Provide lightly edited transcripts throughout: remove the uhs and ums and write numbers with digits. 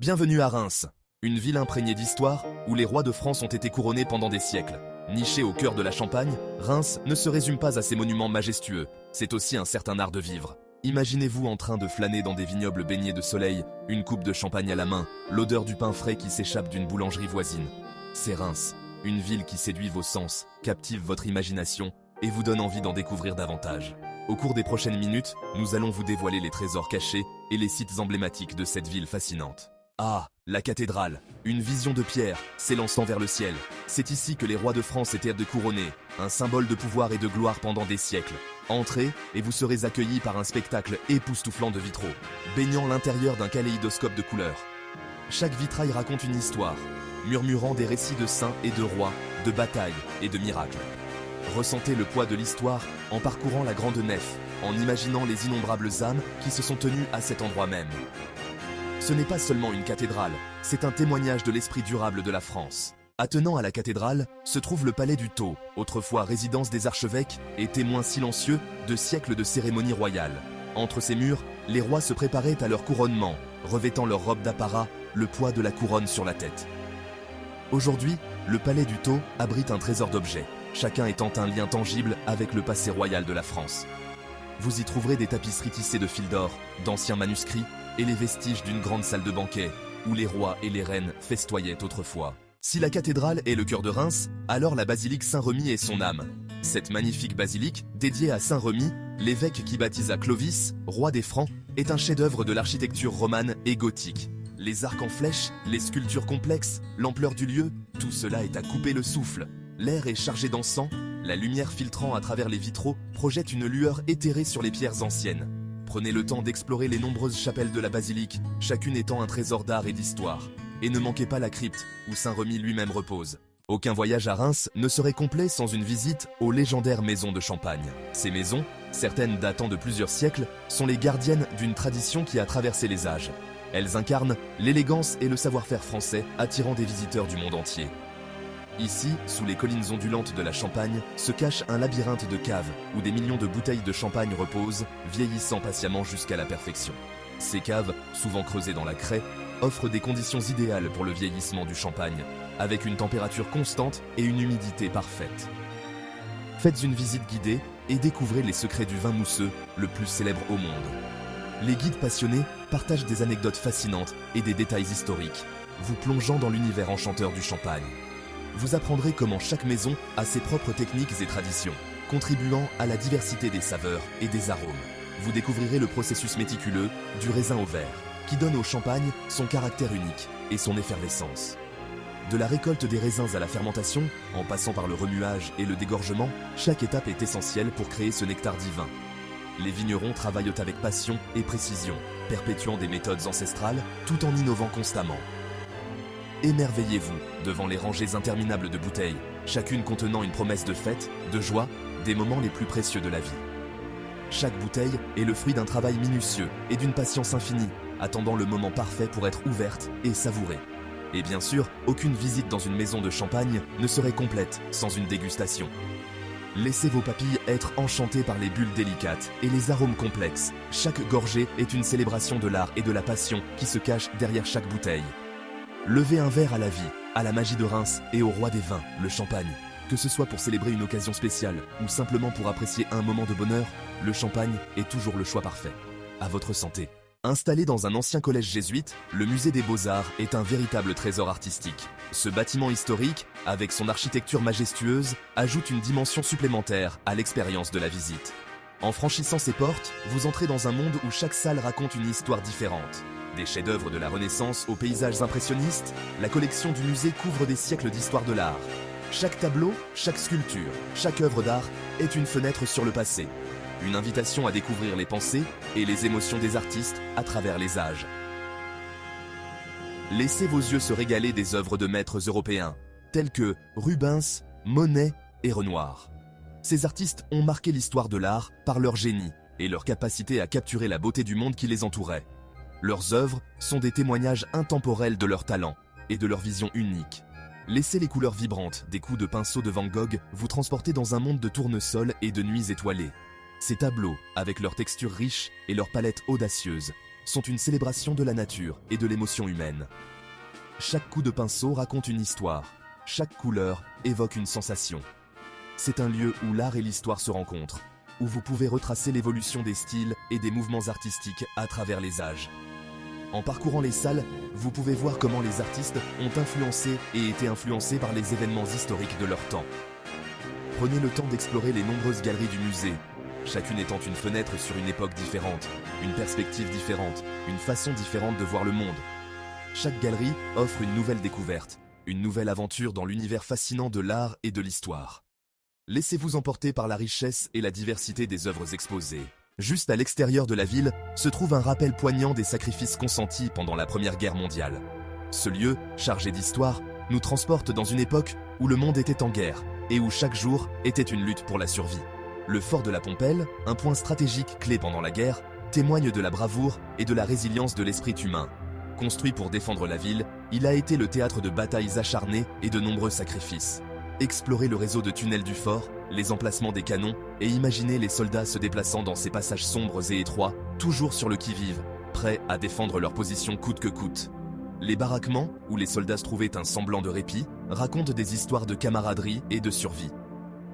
Bienvenue à Reims, une ville imprégnée d'histoire où les rois de France ont été couronnés pendant des siècles. Nichée au cœur de la Champagne, Reims ne se résume pas à ses monuments majestueux, c'est aussi un certain art de vivre. Imaginez-vous en train de flâner dans des vignobles baignés de soleil, une coupe de champagne à la main, l'odeur du pain frais qui s'échappe d'une boulangerie voisine. C'est Reims, une ville qui séduit vos sens, captive votre imagination et vous donne envie d'en découvrir davantage. Au cours des prochaines minutes, nous allons vous dévoiler les trésors cachés et les sites emblématiques de cette ville fascinante. Ah, la cathédrale, une vision de pierre, s'élançant vers le ciel. C'est ici que les rois de France étaient couronnés, un symbole de pouvoir et de gloire pendant des siècles. Entrez et vous serez accueillis par un spectacle époustouflant de vitraux, baignant l'intérieur d'un kaléidoscope de couleurs. Chaque vitrail raconte une histoire, murmurant des récits de saints et de rois, de batailles et de miracles. Ressentez le poids de l'histoire en parcourant la grande nef, en imaginant les innombrables âmes qui se sont tenues à cet endroit même. Ce n'est pas seulement une cathédrale, c'est un témoignage de l'esprit durable de la France. Attenant à la cathédrale se trouve le palais du Thau, autrefois résidence des archevêques et témoin silencieux de siècles de cérémonies royales. Entre ces murs, les rois se préparaient à leur couronnement, revêtant leur robe d'apparat, le poids de la couronne sur la tête. Aujourd'hui, le palais du Thau abrite un trésor d'objets, chacun étant un lien tangible avec le passé royal de la France. Vous y trouverez des tapisseries tissées de fil d'or, d'anciens manuscrits et les vestiges d'une grande salle de banquet où les rois et les reines festoyaient autrefois. Si la cathédrale est le cœur de Reims, alors la basilique Saint-Remi est son âme. Cette magnifique basilique, dédiée à Saint-Remi, l'évêque qui baptisa Clovis, roi des Francs, est un chef-d'œuvre de l'architecture romane et gothique. Les arcs en flèche, les sculptures complexes, l'ampleur du lieu, tout cela est à couper le souffle. L'air est chargé d'encens, la lumière filtrant à travers les vitraux projette une lueur éthérée sur les pierres anciennes. Prenez le temps d'explorer les nombreuses chapelles de la basilique, chacune étant un trésor d'art et d'histoire. Et ne manquez pas la crypte, où Saint-Remi lui-même repose. Aucun voyage à Reims ne serait complet sans une visite aux légendaires maisons de Champagne. Ces maisons, certaines datant de plusieurs siècles, sont les gardiennes d'une tradition qui a traversé les âges. Elles incarnent l'élégance et le savoir-faire français, attirant des visiteurs du monde entier. Ici, sous les collines ondulantes de la Champagne, se cache un labyrinthe de caves où des millions de bouteilles de champagne reposent, vieillissant patiemment jusqu'à la perfection. Ces caves, souvent creusées dans la craie, offrent des conditions idéales pour le vieillissement du champagne, avec une température constante et une humidité parfaite. Faites une visite guidée et découvrez les secrets du vin mousseux, le plus célèbre au monde. Les guides passionnés partagent des anecdotes fascinantes et des détails historiques, vous plongeant dans l'univers enchanteur du champagne. Vous apprendrez comment chaque maison a ses propres techniques et traditions, contribuant à la diversité des saveurs et des arômes. Vous découvrirez le processus méticuleux du raisin au verre, qui donne au champagne son caractère unique et son effervescence. De la récolte des raisins à la fermentation, en passant par le remuage et le dégorgement, chaque étape est essentielle pour créer ce nectar divin. Les vignerons travaillent avec passion et précision, perpétuant des méthodes ancestrales tout en innovant constamment. Émerveillez-vous devant les rangées interminables de bouteilles, chacune contenant une promesse de fête, de joie, des moments les plus précieux de la vie. Chaque bouteille est le fruit d'un travail minutieux et d'une patience infinie, attendant le moment parfait pour être ouverte et savourée. Et bien sûr, aucune visite dans une maison de champagne ne serait complète sans une dégustation. Laissez vos papilles être enchantées par les bulles délicates et les arômes complexes. Chaque gorgée est une célébration de l'art et de la passion qui se cache derrière chaque bouteille. Levez un verre à la vie, à la magie de Reims et au roi des vins, le champagne. Que ce soit pour célébrer une occasion spéciale ou simplement pour apprécier un moment de bonheur, le champagne est toujours le choix parfait. À votre santé. Installé dans un ancien collège jésuite, le musée des Beaux-Arts est un véritable trésor artistique. Ce bâtiment historique, avec son architecture majestueuse, ajoute une dimension supplémentaire à l'expérience de la visite. En franchissant ses portes, vous entrez dans un monde où chaque salle raconte une histoire différente. Des chefs-d'œuvre de la Renaissance aux paysages impressionnistes, la collection du musée couvre des siècles d'histoire de l'art. Chaque tableau, chaque sculpture, chaque œuvre d'art est une fenêtre sur le passé. Une invitation à découvrir les pensées et les émotions des artistes à travers les âges. Laissez vos yeux se régaler des œuvres de maîtres européens, tels que Rubens, Monet et Renoir. Ces artistes ont marqué l'histoire de l'art par leur génie et leur capacité à capturer la beauté du monde qui les entourait. Leurs œuvres sont des témoignages intemporels de leur talent et de leur vision unique. Laissez les couleurs vibrantes des coups de pinceau de Van Gogh vous transporter dans un monde de tournesols et de nuits étoilées. Ces tableaux, avec leur texture riche et leur palette audacieuse, sont une célébration de la nature et de l'émotion humaine. Chaque coup de pinceau raconte une histoire, chaque couleur évoque une sensation. C'est un lieu où l'art et l'histoire se rencontrent, où vous pouvez retracer l'évolution des styles et des mouvements artistiques à travers les âges. En parcourant les salles, vous pouvez voir comment les artistes ont influencé et été influencés par les événements historiques de leur temps. Prenez le temps d'explorer les nombreuses galeries du musée, chacune étant une fenêtre sur une époque différente, une perspective différente, une façon différente de voir le monde. Chaque galerie offre une nouvelle découverte, une nouvelle aventure dans l'univers fascinant de l'art et de l'histoire. Laissez-vous emporter par la richesse et la diversité des œuvres exposées. Juste à l'extérieur de la ville se trouve un rappel poignant des sacrifices consentis pendant la Première Guerre mondiale. Ce lieu, chargé d'histoire, nous transporte dans une époque où le monde était en guerre et où chaque jour était une lutte pour la survie. Le fort de la Pompelle, un point stratégique clé pendant la guerre, témoigne de la bravoure et de la résilience de l'esprit humain. Construit pour défendre la ville, il a été le théâtre de batailles acharnées et de nombreux sacrifices. Explorez le réseau de tunnels du fort, les emplacements des canons, et imaginez les soldats se déplaçant dans ces passages sombres et étroits, toujours sur le qui-vive, prêts à défendre leur position coûte que coûte. Les baraquements, où les soldats se trouvaient un semblant de répit, racontent des histoires de camaraderie et de survie.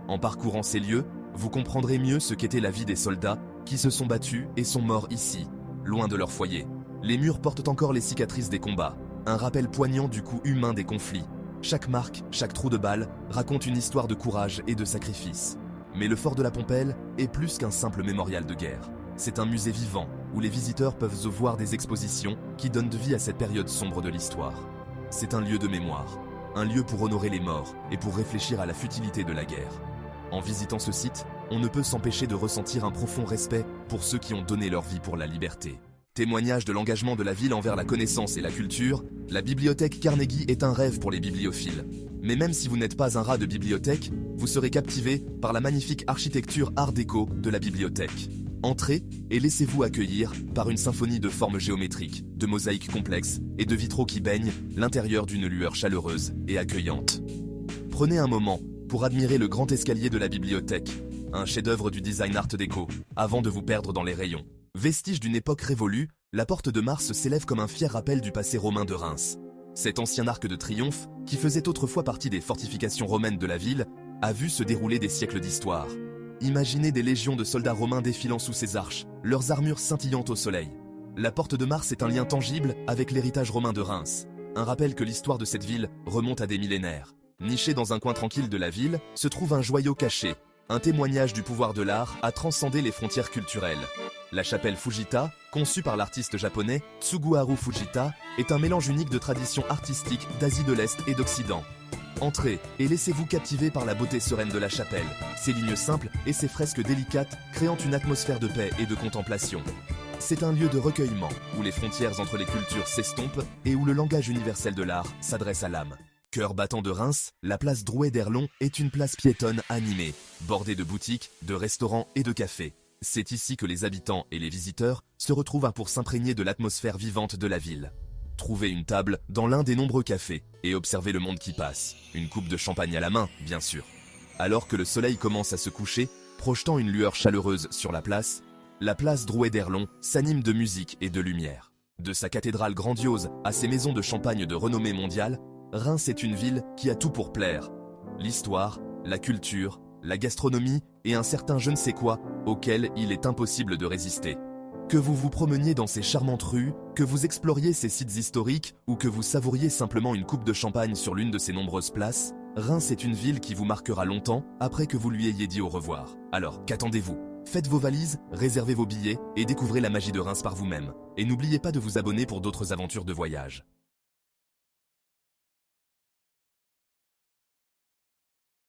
En parcourant ces lieux, vous comprendrez mieux ce qu'était la vie des soldats qui se sont battus et sont morts ici, loin de leur foyer. Les murs portent encore les cicatrices des combats, un rappel poignant du coût humain des conflits. Chaque marque, chaque trou de balle raconte une histoire de courage et de sacrifice. Mais le fort de la Pompelle est plus qu'un simple mémorial de guerre. C'est un musée vivant où les visiteurs peuvent voir des expositions qui donnent de vie à cette période sombre de l'histoire. C'est un lieu de mémoire, un lieu pour honorer les morts et pour réfléchir à la futilité de la guerre. En visitant ce site, on ne peut s'empêcher de ressentir un profond respect pour ceux qui ont donné leur vie pour la liberté. Témoignage de l'engagement de la ville envers la connaissance et la culture, la bibliothèque Carnegie est un rêve pour les bibliophiles. Mais même si vous n'êtes pas un rat de bibliothèque, vous serez captivé par la magnifique architecture art déco de la bibliothèque. Entrez et laissez-vous accueillir par une symphonie de formes géométriques, de mosaïques complexes et de vitraux qui baignent l'intérieur d'une lueur chaleureuse et accueillante. Prenez un moment pour admirer le grand escalier de la bibliothèque, un chef-d'œuvre du design art déco, avant de vous perdre dans les rayons. Vestige d'une époque révolue, la porte de Mars s'élève comme un fier rappel du passé romain de Reims. Cet ancien arc de triomphe, qui faisait autrefois partie des fortifications romaines de la ville, a vu se dérouler des siècles d'histoire. Imaginez des légions de soldats romains défilant sous ces arches, leurs armures scintillant au soleil. La porte de Mars est un lien tangible avec l'héritage romain de Reims, un rappel que l'histoire de cette ville remonte à des millénaires. Niché dans un coin tranquille de la ville, se trouve un joyau caché, un témoignage du pouvoir de l'art à transcender les frontières culturelles. La chapelle Fujita, conçue par l'artiste japonais Tsuguharu Fujita, est un mélange unique de traditions artistiques d'Asie de l'Est et d'Occident. Entrez et laissez-vous captiver par la beauté sereine de la chapelle, ses lignes simples et ses fresques délicates créant une atmosphère de paix et de contemplation. C'est un lieu de recueillement, où les frontières entre les cultures s'estompent et où le langage universel de l'art s'adresse à l'âme. Cœur battant de Reims, la place Drouet d'Erlon est une place piétonne animée, bordée de boutiques, de restaurants et de cafés. C'est ici que les habitants et les visiteurs se retrouvent pour s'imprégner de l'atmosphère vivante de la ville. Trouvez une table dans l'un des nombreux cafés et observez le monde qui passe, une coupe de champagne à la main, bien sûr. Alors que le soleil commence à se coucher, projetant une lueur chaleureuse sur la place Drouet d'Erlon s'anime de musique et de lumière. De sa cathédrale grandiose à ses maisons de champagne de renommée mondiale, Reims est une ville qui a tout pour plaire. L'histoire, la culture, la gastronomie et un certain je ne sais quoi auquel il est impossible de résister. Que vous vous promeniez dans ces charmantes rues, que vous exploriez ces sites historiques ou que vous savouriez simplement une coupe de champagne sur l'une de ces nombreuses places, Reims est une ville qui vous marquera longtemps après que vous lui ayez dit au revoir. Alors, qu'attendez-vous ? Faites vos valises, réservez vos billets et découvrez la magie de Reims par vous-même. Et n'oubliez pas de vous abonner pour d'autres aventures de voyage.